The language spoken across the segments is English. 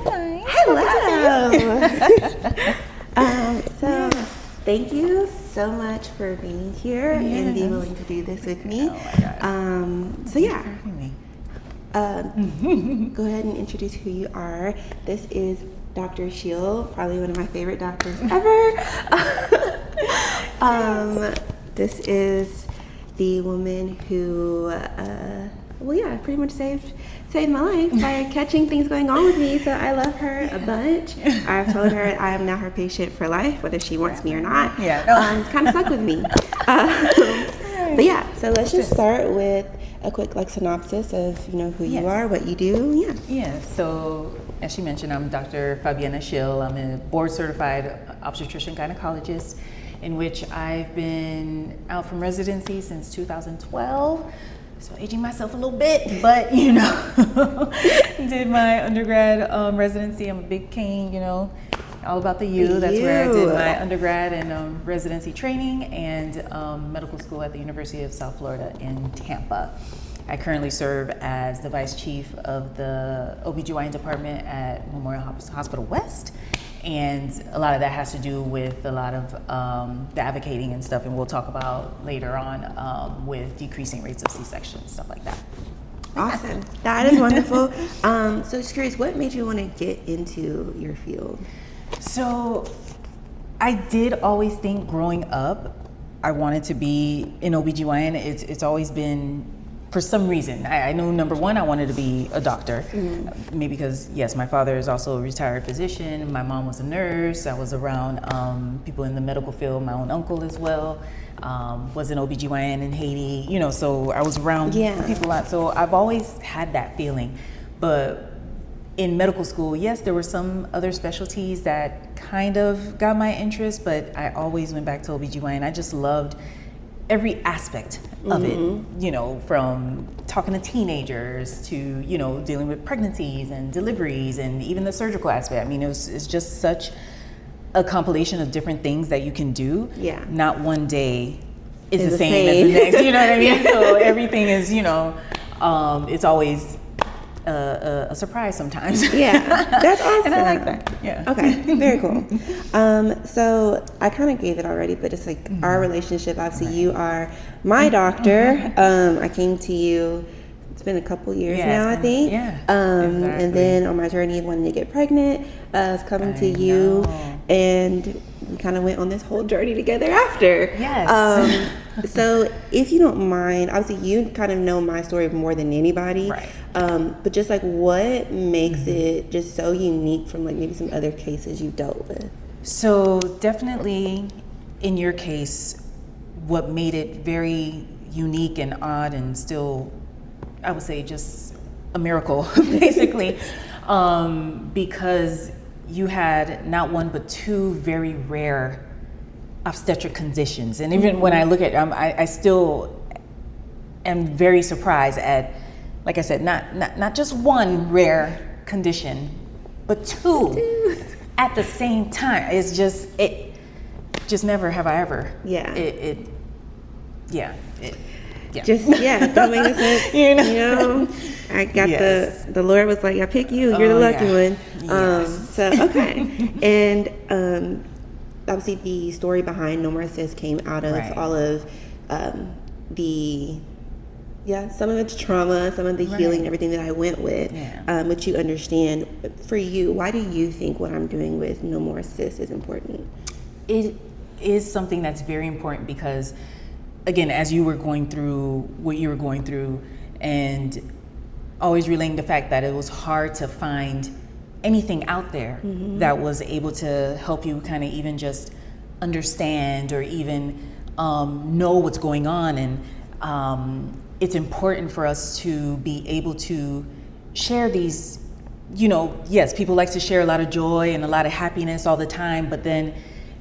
Hi. Hello. Thank you so much for being here and being willing to do this with me. Oh my God. So yeah, Thank you for having me. Go ahead and introduce who you are. This is Dr. Achille, probably one of my favorite doctors ever. This is the woman who, pretty much saved my life by catching things going on with me. So I love her a bunch. I've told her I am now her patient for life, whether she wants me or not. It's kind of stuck with me. But yeah, so let's just start with a quick synopsis of who you are, what you do. So as she mentioned, I'm Dr. Fabienne Achille. I'm a board certified obstetrician gynecologist, in which I've been out from residency since 2012. So aging myself a little bit, but did my undergrad residency. I'm a big cane, all about the U. That's where I did my undergrad and residency training and medical school at the University of South Florida in Tampa. I currently serve as the vice chief of the OBGYN department at Memorial Hospital West. And a lot of that has to do with a lot of the advocating and stuff, and we'll talk about later on with decreasing rates of C-sections, stuff like that. Awesome. That is wonderful. So just curious, what made you want to get into your field? So I did always think growing up I wanted to be an OBGYN. It's always been, for some reason, I know number one, I wanted to be a doctor. Maybe because, yes, my father is also a retired physician. My mom was a nurse. I was around people in the medical field. My own uncle as well was an OBGYN in Haiti, so I was around people a lot. So I've always had that feeling. But in medical school, yes, there were some other specialties that kind of got my interest, but I always went back to OBGYN. I just loved every aspect of it, from talking to teenagers to, dealing with pregnancies and deliveries and even the surgical aspect. I mean, it's just such a compilation of different things that you can do. Yeah. Not one day is the same as the next, you know what I mean? So everything is, it's always a surprise sometimes. Yeah, that's awesome. And I like that. Yeah. Okay, very cool. So I kind of gave it already, but it's our relationship. Obviously, you are my doctor. I came to you. It's been a couple years now, I think. Yeah. Exactly. And then on my journey of wanting to get pregnant, I was coming to you, and we kind of went on this whole journey together after. Yes. So if you don't mind, obviously you kind of know my story more than anybody. Right. But just what makes it just so unique from maybe some other cases you've dealt with? So definitely in your case, what made it very unique and odd and still, I would say, just a miracle, basically, because you had not one but two very rare obstetric conditions. And even when I look at I still am very surprised at, like I said, not just one rare condition, but two at the same time. It's just never have I ever. Yeah. Don't make sense. I got the Lord was like, I pick you. You're the lucky one. Yes. So okay, and obviously the story behind No More S.I.S came out of all of some of it's trauma, some of the healing, everything that I went with, which you understand. For you, why do you think what I'm doing with No More S.I.S is important? It is something that's very important because, again, as you were going through what you were going through, and always relaying the fact that it was hard to find anything out there that was able to help you kind of even just understand or even know what's going on. And it's important for us to be able to share these, yes, people like to share a lot of joy and a lot of happiness all the time, but then,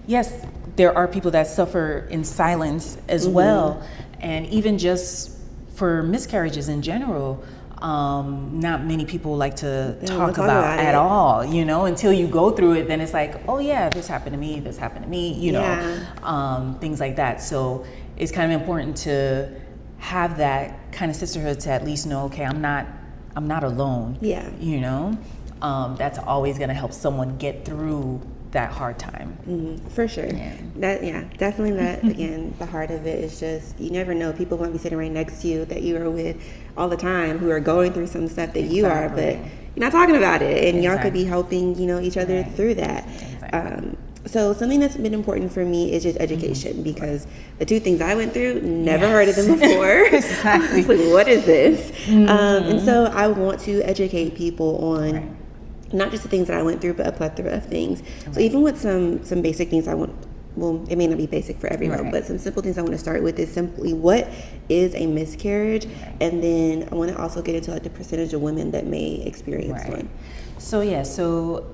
yes, there are people that suffer in silence as well. And even just for miscarriages in general, not many people like to talk about at all, until you go through it. Then it's like, oh yeah, this happened to me, things like that. So it's kind of important to have that kind of sisterhood to at least know, okay, I'm not alone. Yeah. that's always going to help someone get through that hard time. For sure. Definitely that. Again, the heart of it is just, you never know. People might be sitting right next to you that you are with all the time who are going through some stuff that you are, but you're not talking about it, and y'all could be helping, each other through that. So something that's been important for me is just education, because the two things I went through, never heard of them before. Exactly. Like, what is this? And so I want to educate people on not just the things that I went through, but a plethora of things. So even with some basic things it may not be basic for everyone, but some simple things I want to start with is simply, what is a miscarriage? And then I want to also get into like the percentage of women that may experience one. So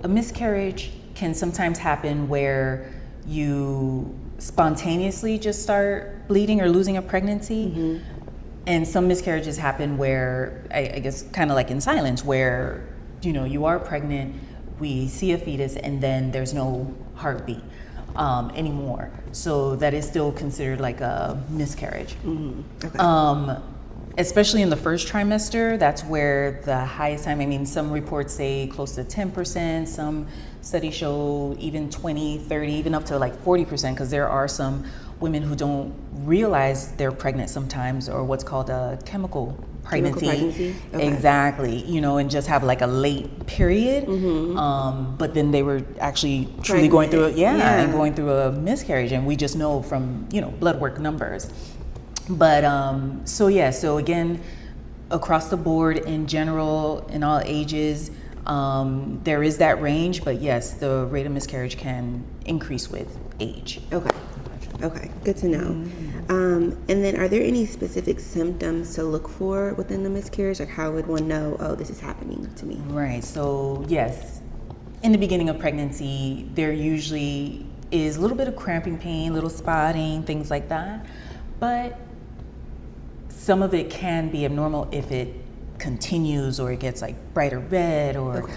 a miscarriage can sometimes happen where you spontaneously just start bleeding or losing a pregnancy. And some miscarriages happen where, I guess, kind of like in silence, where, you are pregnant, we see a fetus, and then there's no heartbeat anymore. So that is still considered like a miscarriage. Especially in the first trimester, that's where the highest time, some reports say close to 10%, some studies show even 20, 30, even up to like 40%, because there are some women who don't realize they're pregnant sometimes, or what's called a chemical pregnancy. Exactly, and just have like a late period, but then they were actually truly going through it, and going through a miscarriage, and we just know from, blood work numbers. But so again, across the board, in general, in all ages, there is that range, but yes, the rate of miscarriage can increase with age. Okay, good to know. And then, are there any specific symptoms to look for within the miscarriage? Like, how would one know, oh, this is happening to me? Right, so yes, in the beginning of pregnancy, there usually is a little bit of cramping pain, little spotting, things like that, but some of it can be abnormal if it continues, or it gets like brighter red, or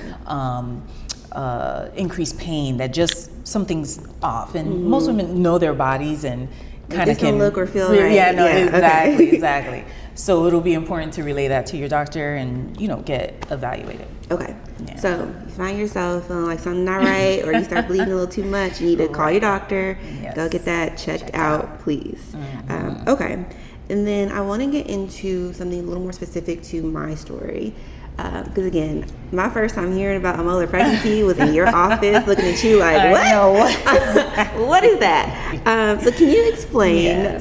increased pain, that just something's off. And most women know their bodies and kind of can look or feel right. Exactly. So it'll be important to relay that to your doctor and, get evaluated. So you find yourself feeling like something's not right, or you start bleeding a little too much, you need to call your doctor, go get that checked out, please. And then I want to get into something a little more specific to my story. Because again, my first time hearing about a molar pregnancy was in your office, looking at you like, what? What is that? So can you explain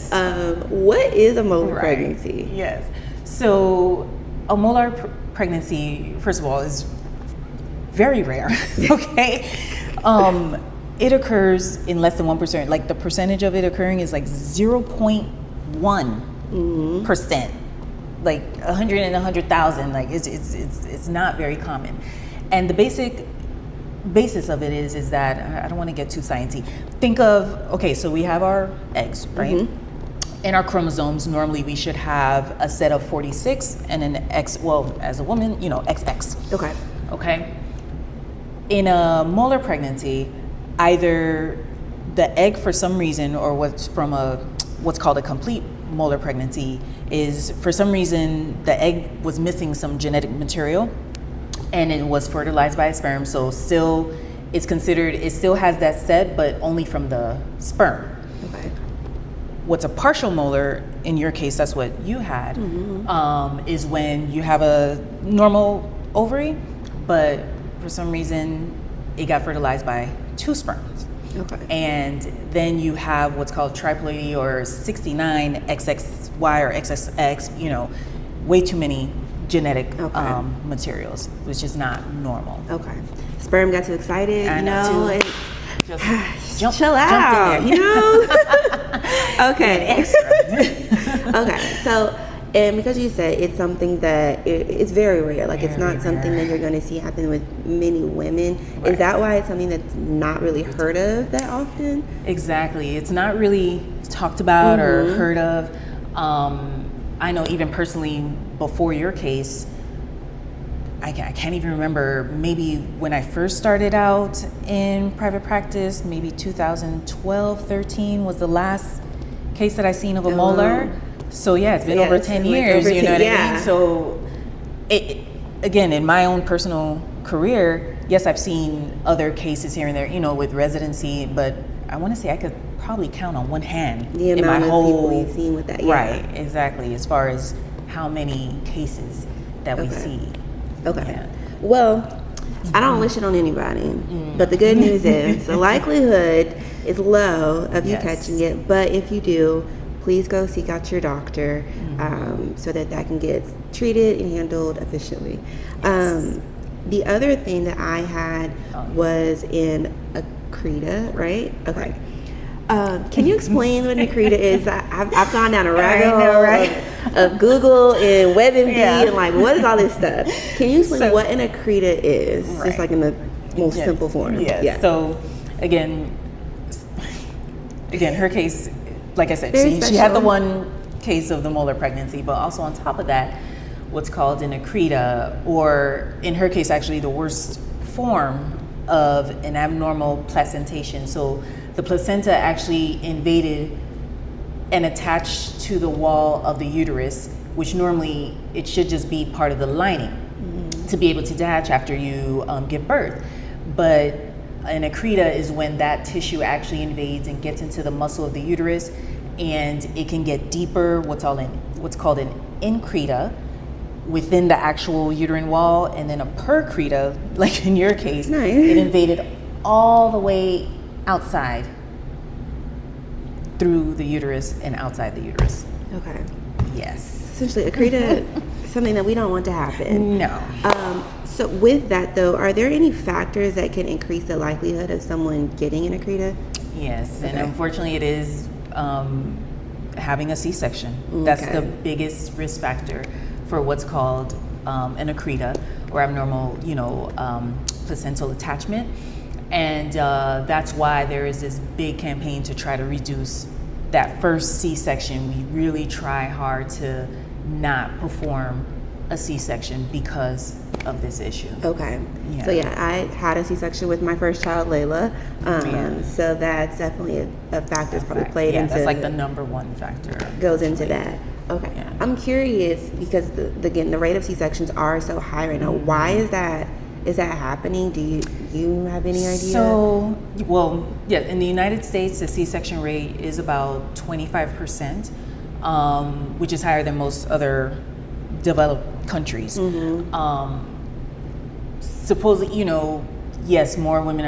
what is a molar pregnancy? Yes. So a molar pregnancy, first of all, is very rare. It occurs in less than 1%. Like, the percentage of it occurring is like 0.1%. Like 100 in 100,000. Like, it's not very common. And the basis of it is that, I don't want to get too sciencey. Think of, so we have our eggs, right? In our chromosomes, normally we should have a set of 46 and an X, as a woman, XX. Okay. In a molar pregnancy, either the egg, for some reason, or what's called a complete molar pregnancy, is for some reason the egg was missing some genetic material and it was fertilized by a sperm. So still, it still has that set, but only from the sperm. What's a partial molar, in your case, that's what you had, is when you have a normal ovary, but for some reason it got fertilized by two sperms. And then you have what's called triploidy, or 69 XXY or XXX, way too many genetic materials, which is not normal. Sperm got too excited, Just chill out, So, and because you said it's something that it's very rare, like it's not something that you're going to see happen with many women. Is that why it's something that's not really heard of that often? Exactly. It's not really talked about or heard of. I know even personally, before your case, I can't even remember, maybe when I first started out in private practice, maybe 2012, 13 was the last case that I seen of a molar. So it's been over 10 years, you know what I mean? So again, in my own personal career, yes, I've seen other cases here and there, you know, with residency, but I want to say I could probably count on one hand The in my amount of whole people you've seen with that. Yeah. Right, exactly, as far as how many cases that we see. Okay. Yeah. Well, I don't wish it on anybody, but the good news is the likelihood is low of you Yes. catching it. But if you do, please go seek out your doctor so that can get treated and handled efficiently. Yes. The other thing that I had was in Accreta, right? Okay. Can you explain what an Accreta is? I've gone down a rabbit hole of Google and WebMD and like, what is all this stuff? Can you explain what an Accreta is? Just like in the most simple form. Yeah. So again, her case, like I said, she had the one case of the molar pregnancy, but also on top of that, what's called an Accreta, or in her case, actually the worst form of an abnormal placentation. So the placenta actually invaded and attached to the wall of the uterus, which normally it should just be part of the lining to be able to detach after you give birth. But an Accreta is when that tissue actually invades and gets into the muscle of the uterus, and it can get deeper, what's called an increta, within the actual uterine wall, and then a percreta, like in your case, it invaded all the way outside through the uterus and outside the uterus. Okay. Yes. Essentially, Accreta is something that we don't want to happen. No. So with that though, are there any factors that can increase the likelihood of someone getting an Accreta? Yes, and unfortunately it is having a C-section. That's the biggest risk factor for what's called an Accreta, or abnormal, placental attachment. And that's why there is this big campaign to try to reduce that first C-section. We really try hard to not perform a C-section because of this issue. Okay. Yeah. So I had a C-section with my first child, Layla. So that's definitely a factor that's probably played into. That's like the number one factor. Goes into that. Okay. Yeah. I'm curious because the rate of C-sections are so high right now. Why is that? Is that happening? Do you have any idea? So, in the United States, the C-section rate is about 25%, which is higher than most other developed countries. Supposedly, yes, more women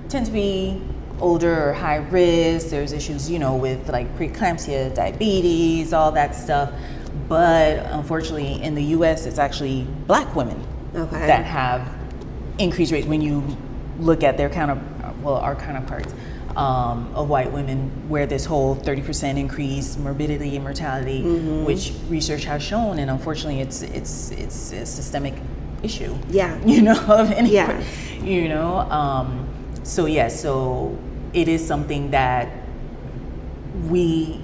tend to be older or high risk. There's issues, with like preeclampsia, diabetes, all that stuff. But unfortunately, in the U.S., it's actually Black women that have increased rates when you look at their our counterparts of white women, where this whole 30% increase morbidity and mortality, which research has shown, and unfortunately, it's a systemic issue. Yeah. Of any. Yeah. So it is something that we,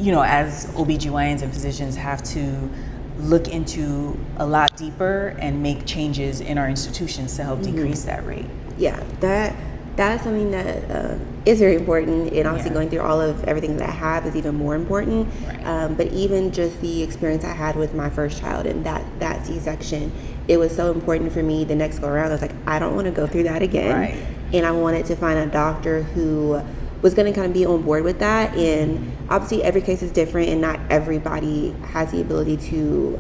as OBGYNs and physicians have to look into a lot deeper and make changes in our institutions to help decrease that rate. Yeah, that's something that is very important, and obviously going through all of everything that I have is even more important. Right. But even just the experience I had with my first child and that C-section, it was so important for me the next go around. I was like, I don't want to go through that again. Right. And I wanted to find a doctor who was going to kind of be on board with that. And obviously every case is different, and not everybody has the ability to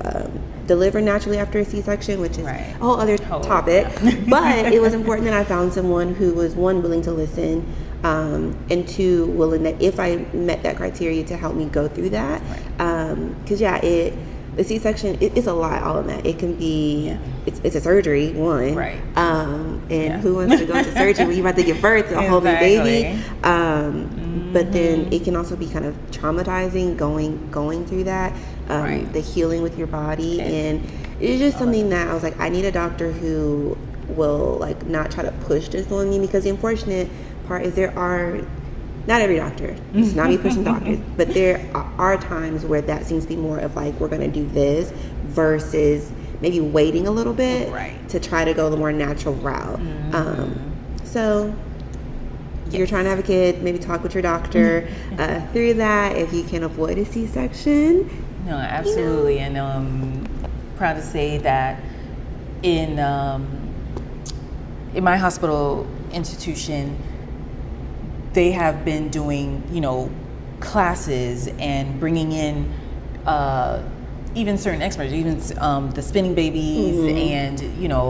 deliver naturally after a C-section, which is a whole other topic. But it was important that I found someone who was, one, willing to listen, and two, willing that if I met that criteria to help me go through that. Because the C-section, it's a lot, all of that. It can be, it's a surgery, one. Right. And who wants to go to surgery when you're about to give birth to a whole new baby? But then it can also be kind of traumatizing going through that, the healing with your body. And it's just something that I was like, I need a doctor who will like not try to push this on me, because the unfortunate part is not every doctor, it's not me pushing doctors, but there are times where that seems to be more of like, we're going to do this versus maybe waiting a little bit to try to go the more natural route. So you're trying to have a kid, maybe talk with your doctor through that if you can avoid a C-section. No, absolutely. And proud to say that in in my hospital institution, they have been doing, classes and bringing in even certain experts, even the spinning babies, and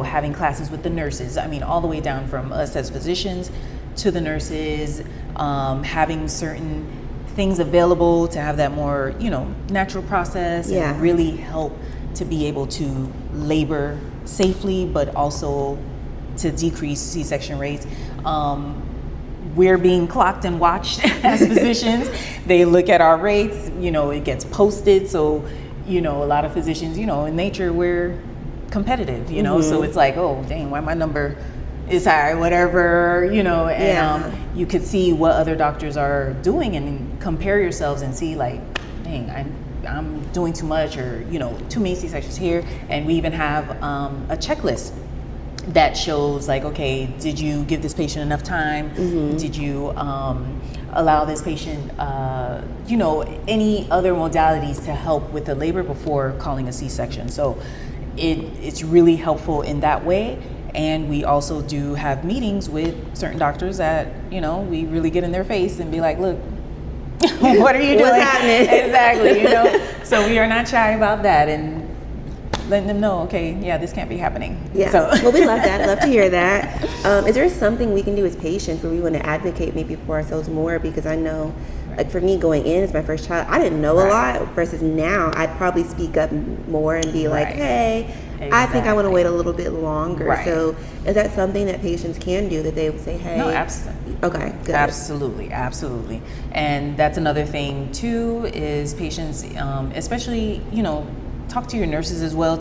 having classes with the nurses. I mean, all the way down from us as physicians to the nurses, having certain things available to have that more natural process and really help to be able to labor safely, but also to decrease C-section rates. We're being clocked and watched as physicians. They look at our rates, it gets posted. So, a lot of physicians, in nature, we're competitive, so it's like, oh, dang, why my number is high, whatever, and you could see what other doctors are doing and compare yourselves and see like, dang, I'm doing too much, or, too many C-sections here. And we even have a checklist that shows like, okay, did you give this patient enough time? Did you allow this patient, any other modalities to help with the labor before calling a C-section? So it's really helpful in that way. And we also do have meetings with certain doctors that, we really get in their face and be like, look, what are you doing? What's happening? Exactly, So we are not shy about that, and letting them know, okay, yeah, this can't be happening. Yeah. So. Well, we love that. Love to hear that. Is there something we can do as patients where we want to advocate maybe for ourselves more? Because I know, like for me going in as my first child, I didn't know a lot, versus now I'd probably speak up more and be like, hey, I think I want to wait a little bit longer. So is that something that patients can do, that they would say, hey? No, absolutely. Okay, good. Absolutely. And that's another thing too, is patients, especially, talk to your nurses as well.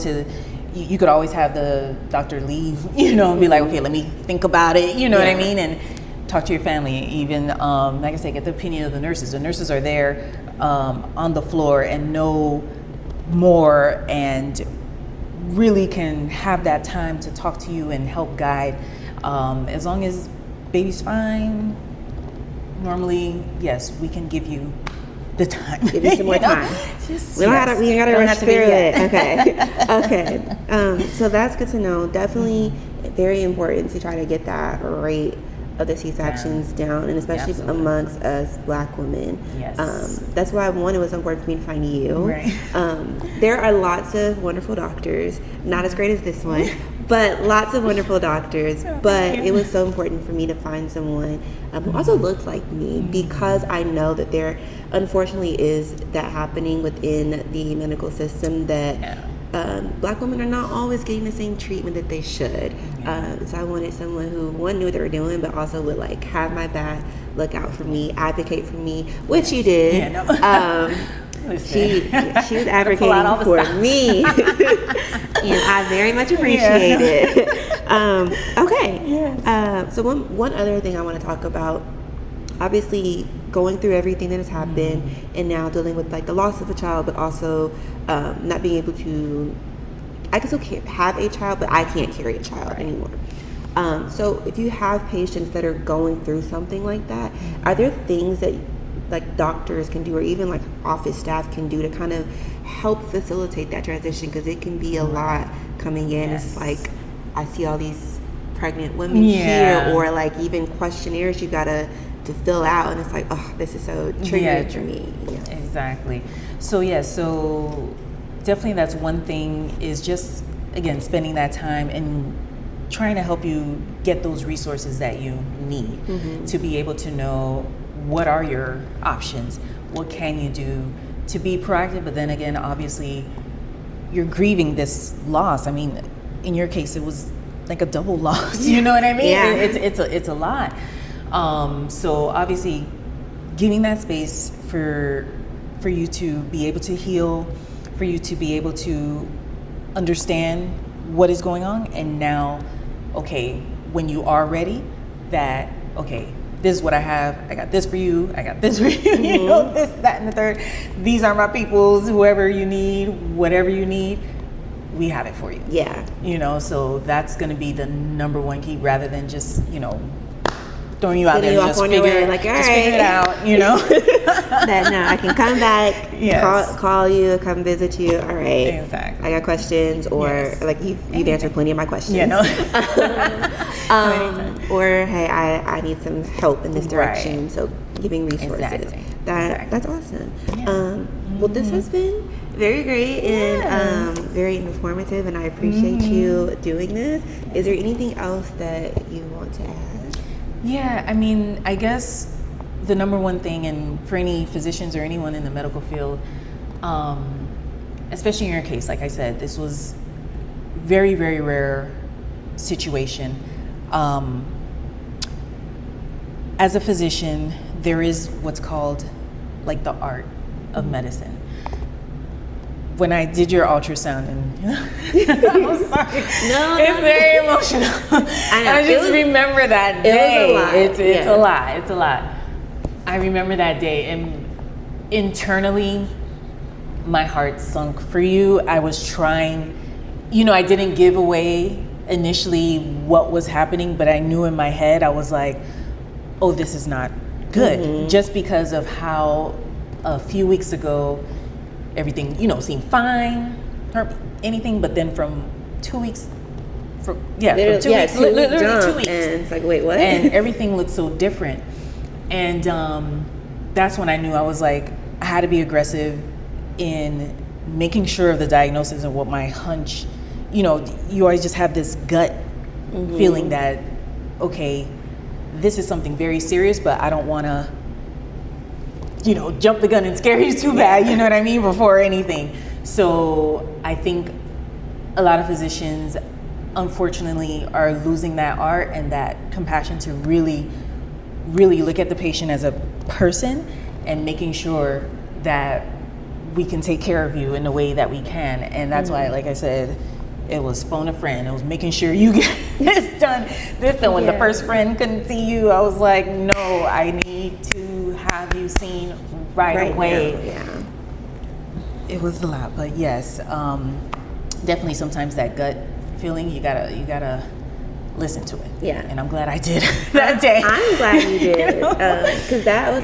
You could always have the doctor leave, and be like, okay, let me think about it, what I mean? And talk to your family, even, like I said, get the opinion of the nurses. The nurses are there on the floor and know more, and really can have that time to talk to you and help guide. As long as baby's fine, normally, yes, we can give you the time. Give you some more time. We ain't gotta rush through it. Okay. So that's good to know. Definitely very important to try to get that rate of the C-sections down, and especially amongst us Black women. Yes. That's why it was so important for me to find you. Right. There are lots of wonderful doctors, not as great as this one, but lots of wonderful doctors. But it was so important for me to find someone who also looked like me, because I know that there unfortunately is that happening within the medical system, that Black women are not always getting the same treatment that they should. So I wanted someone who, one, knew what they were doing, but also would like have my back, look out for me, advocate for me, which you did. She was advocating for me, and I very much appreciate it. Okay. So one other thing I want to talk about, obviously going through everything that has happened, and now dealing with like the loss of a child, but also not being able to, I can still have a child, but I can't carry a child anymore. So if you have patients that are going through something like that, are there things that like doctors can do, or even like office staff can do, to kind of help facilitate that transition? Because it can be a lot coming in. It's like, I see all these pregnant women here, or like even questionnaires you gotta to fill out, and it's like, oh, this is so triggering for me. Exactly. So so definitely that's one thing, is just, again, spending that time and trying to help you get those resources that you need to be able to know what are your options, what can you do to be proactive. But then again, obviously you're grieving this loss. I mean, in your case, it was like a double loss, you know what I mean? It's a lot. So obviously giving that space for you to be able to heal, for you to be able to understand what is going on. And now, okay, when you are ready, that, okay, this is what I have. I got this for you. I got this for you. You know, this, that, and the third. These are my peoples. Whoever you need, whatever you need, we have it for you. Yeah. You know, so that's going to be the number one key, rather than just, throwing you out Sending there. you Just off on your figure, way, like, all just figure it right. out, you know. That no, I can come back, Yes. call you, come visit you. All right. Exactly. I got questions, or Yes. like you've answered plenty of my questions. Yeah, no. Or hey, I need some help in this direction. Right. So giving resources. Exactly. That's awesome. Yeah. Well, this has been very great and very informative, and I appreciate you doing this. Is there anything else that you want to add? Yeah, I mean, I guess the number one thing, and for any physicians or anyone in the medical field, especially in your case, like I said, this was very, very rare situation. As a physician, there is what's called like the art of medicine. When I did your ultrasound, and I'm sorry, No, it's very emotional. I know. I just remember that day. It was a lot. It's Yeah. a lot. It's a lot. I remember that day, and internally, my heart sunk for you. I was trying, I didn't give away initially what was happening, but I knew in my head, I was like, oh, this is not good. Just because of how a few weeks ago, everything, seemed fine, or anything, but then from 2 weeks, from 2 weeks, literally 2 weeks. And it's like, wait, what? And everything looked so different. And that's when I knew I was like, I had to be aggressive in making sure of the diagnosis and what my hunch, you always just have this gut feeling that, okay, this is something very serious, but I don't want to, jump the gun and scare you too bad, you know what I mean, before anything. So I think a lot of physicians, unfortunately, are losing that art and that compassion to really, really look at the patient as a person and making sure that we can take care of you in the way that we can. And that's why, like I said, it was phone a friend. It was making sure you get this done. When the first friend couldn't see you, I was like, no, I need to have you seen right away. Now, yeah. It was a lot, but yes, definitely sometimes that gut feeling, you gotta listen to it. Yeah. And I'm glad I did that day. I'm glad you did, because that was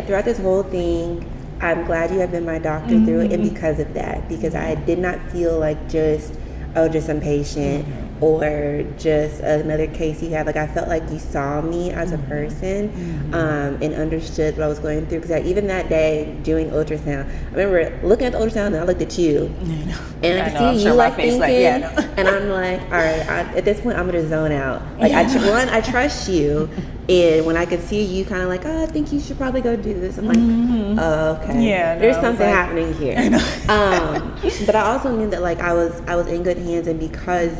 throughout this whole thing, I'm glad you have been my doctor through it, and because of that, because I did not feel like just some patient or just another case you had. Like, I felt like you saw me as a person, and understood what I was going through. Because even that day doing ultrasound, I remember looking at the ultrasound and I looked at you, and I could see you like thinking, and I'm like, all right, at this point I'm gonna zone out. Like, I trust you. And when I could see you kind of like, I think you should probably go do this. I'm like, oh, okay. Yeah, there's something happening here. But I also knew that like I was in good hands, and because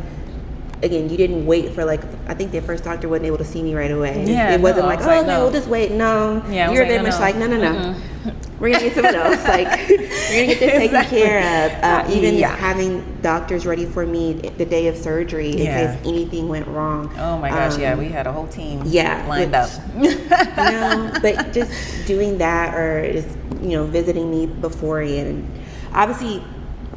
again, you didn't wait for like, I think their first doctor wasn't able to see me right away. Yeah, it wasn't like, okay, we'll just wait. No, you're very much like, no. We're gonna get someone else. Like, we're gonna get this taken care of. Even having doctors ready for me the day of surgery in case anything went wrong. Oh my gosh, we had a whole team lined up. But just doing that, or just visiting me beforehand, and obviously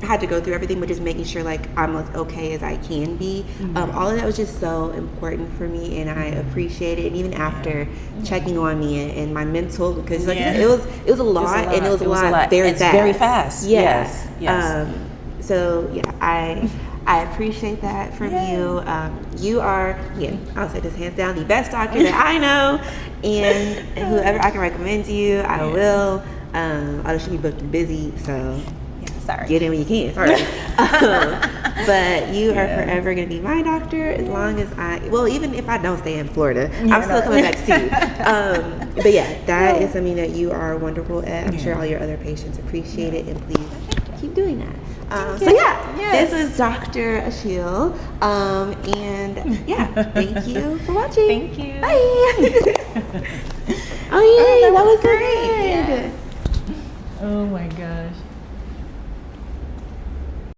I had to go through everything, but just making sure like I'm as okay as I can be. All of that was just so important for me, and I appreciate it. And even after checking on me and my mental, because like it was a lot, and it was a lot very fast. Very fast. Yes. So I appreciate that from you. You are, I'll say this hands down, the best doctor that I know, and whoever I can recommend to you, I will. I should be booked and busy, so. Sorry. Get in when you can. Sorry. But you are forever going to be my doctor as long as even if I don't stay in Florida, I'm still coming back to see you. But that is something that you are wonderful at. I'm sure all your other patients appreciate it, and please keep doing that. This is Dr. Achille. And thank you for watching. Thank you. Bye. That was great. Oh my gosh.